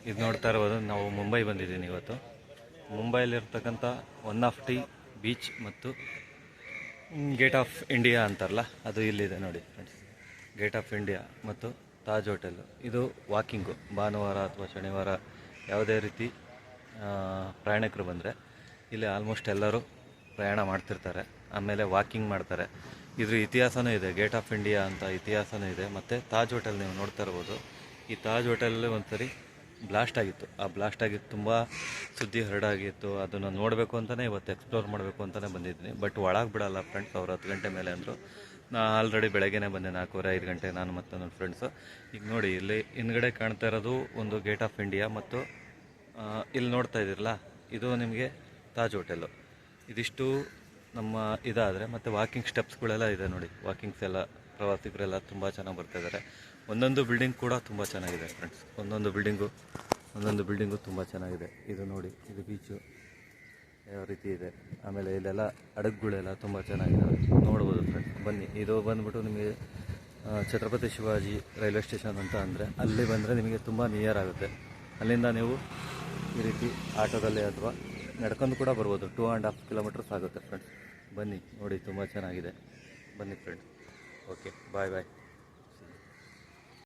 ಇದು ನೋಡ್ತಾ ಇರ್ಬೋದು, ನಾವು ಮುಂಬೈ ಬಂದಿದ್ದೀನಿ ಇವತ್ತು. ಮುಂಬೈಲಿರ್ತಕ್ಕಂಥ ಒನ್ ಆಫ್ ಟಿ ಬೀಚ್ ಮತ್ತು ಗೇಟ್ ಆಫ್ ಇಂಡಿಯಾ ಅಂತಾರಲ್ಲ, ಅದು ಇಲ್ಲಿದೆ ನೋಡಿ ಫ್ರೆಂಡ್ಸ್. ಗೇಟ್ ಆಫ್ ಇಂಡಿಯಾ ಮತ್ತು ತಾಜ್ ಹೋಟೆಲ್ಲು. ಇದು ವಾಕಿಂಗು ಭಾನುವಾರ ಅಥವಾ ಶನಿವಾರ ಯಾವುದೇ ರೀತಿ ಪ್ರಯಾಣಿಕರು ಬಂದರೆ ಇಲ್ಲಿ ಆಲ್ಮೋಸ್ಟ್ ಎಲ್ಲರೂ ಪ್ರಯಾಣ ಮಾಡ್ತಿರ್ತಾರೆ. ಆಮೇಲೆ ವಾಕಿಂಗ್ ಮಾಡ್ತಾರೆ. ಇದ್ರ ಇತಿಹಾಸನೂ ಇದೆ, ಗೇಟ್ ಆಫ್ ಇಂಡಿಯಾ ಅಂತ ಇತಿಹಾಸನೂ ಇದೆ. ಮತ್ತು ತಾಜ್ ಹೋಟೆಲ್ ನೀವು ನೋಡ್ತಾ ಇರ್ಬೋದು. ಈ ತಾಜ್ ಹೋಟೆಲಲ್ಲಿ ಒಂದ್ಸರಿ ಬ್ಲಾಸ್ಟ್ ಆಗಿತ್ತು. ಆ ಬ್ಲಾಸ್ಟ್ ಆಗಿತ್ತು, ತುಂಬ ಸುದ್ದಿ ಹರಡಾಗಿತ್ತು. ಅದನ್ನು ನೋಡಬೇಕು ಅಂತಲೇ ಇವತ್ತು ಎಕ್ಸ್ಪ್ಲೋರ್ ಮಾಡಬೇಕು ಅಂತಲೇ ಬಂದಿದ್ದೀನಿ. ಬಟ್ ಒಳಗೆ ಬಿಡೋಲ್ಲ ಫ್ರೆಂಡ್ಸ್, ಅವ್ರು 10 ಗಂಟೆ ಮೇಲೆ ಅಂದರು. ನಾನು ಆಲ್ರೆಡಿ ಬೆಳಗ್ಗೆನೇ ಬಂದೆ, 4:45 ಗಂಟೆ, ನಾನು ಮತ್ತು ನನ್ನ ಫ್ರೆಂಡ್ಸು. ಈಗ ನೋಡಿ, ಇಲ್ಲಿ ಹಿಂದ್ಗಡೆ ಕಾಣ್ತಾ ಇರೋದು ಒಂದು ಗೇಟ್ ಆಫ್ ಇಂಡಿಯಾ ಮತ್ತು ಇಲ್ಲಿ ನೋಡ್ತಾ ಇದ್ದೀರಲ್ಲ, ಇದು ನಿಮಗೆ ತಾಜ್ ಹೋಟೆಲ್ಲು. ಇದಿಷ್ಟು ನಮ್ಮ ಇದಾದರೆ ಮತ್ತು ವಾಕಿಂಗ್ ಸ್ಟೆಪ್ಸ್ಗಳೆಲ್ಲ ಇದೆ ನೋಡಿ. ವಾಕಿಂಗ್ಸ್ ಎಲ್ಲ ಪ್ರವಾಸಿಗರೆಲ್ಲ ತುಂಬ ಚೆನ್ನಾಗಿ ಬರ್ತಾಯಿದ್ದಾರೆ. ಒಂದೊಂದು ಬಿಲ್ಡಿಂಗ್ ಕೂಡ ತುಂಬ ಚೆನ್ನಾಗಿದೆ ಫ್ರೆಂಡ್ಸ್. ಒಂದೊಂದು ಬಿಲ್ಡಿಂಗು ತುಂಬ ಚೆನ್ನಾಗಿದೆ. ಇದು ನೋಡಿ, ಇದು ಬೀಚು ಯಾವ ರೀತಿ ಇದೆ. ಆಮೇಲೆ ಇಲ್ಲೆಲ್ಲ ಹಡಗುಗಳೆಲ್ಲ ತುಂಬ ಚೆನ್ನಾಗಿದ್ದಾವೆ, ನೋಡ್ಬೋದು ಫ್ರೆಂಡ್ಸ್. ಬನ್ನಿ, ಇದು ಬಂದುಬಿಟ್ಟು ನಿಮಗೆ ಛತ್ರಪತಿ ಶಿವಾಜಿ ರೈಲ್ವೆ ಸ್ಟೇಷನ್ ಅಂತ ಅಂದರೆ ಅಲ್ಲಿ ಬಂದರೆ ನಿಮಗೆ ತುಂಬ ನಿಯರ್ ಆಗುತ್ತೆ. ಅಲ್ಲಿಂದ ನೀವು ಈ ರೀತಿ ಆಟೋದಲ್ಲಿ ಅಥವಾ ನಡ್ಕೊಂಡು ಕೂಡ ಬರ್ಬೋದು. 2.5 ಕಿಲೋಮೀಟರ್ಸ್ ಆಗುತ್ತೆ ಫ್ರೆಂಡ್ಸ್. ಬನ್ನಿ ನೋಡಿ, ತುಂಬ ಚೆನ್ನಾಗಿದೆ. ಬನ್ನಿ ಫ್ರೆಂಡ್ಸ್. ಓಕೆ, ಬಾಯ್.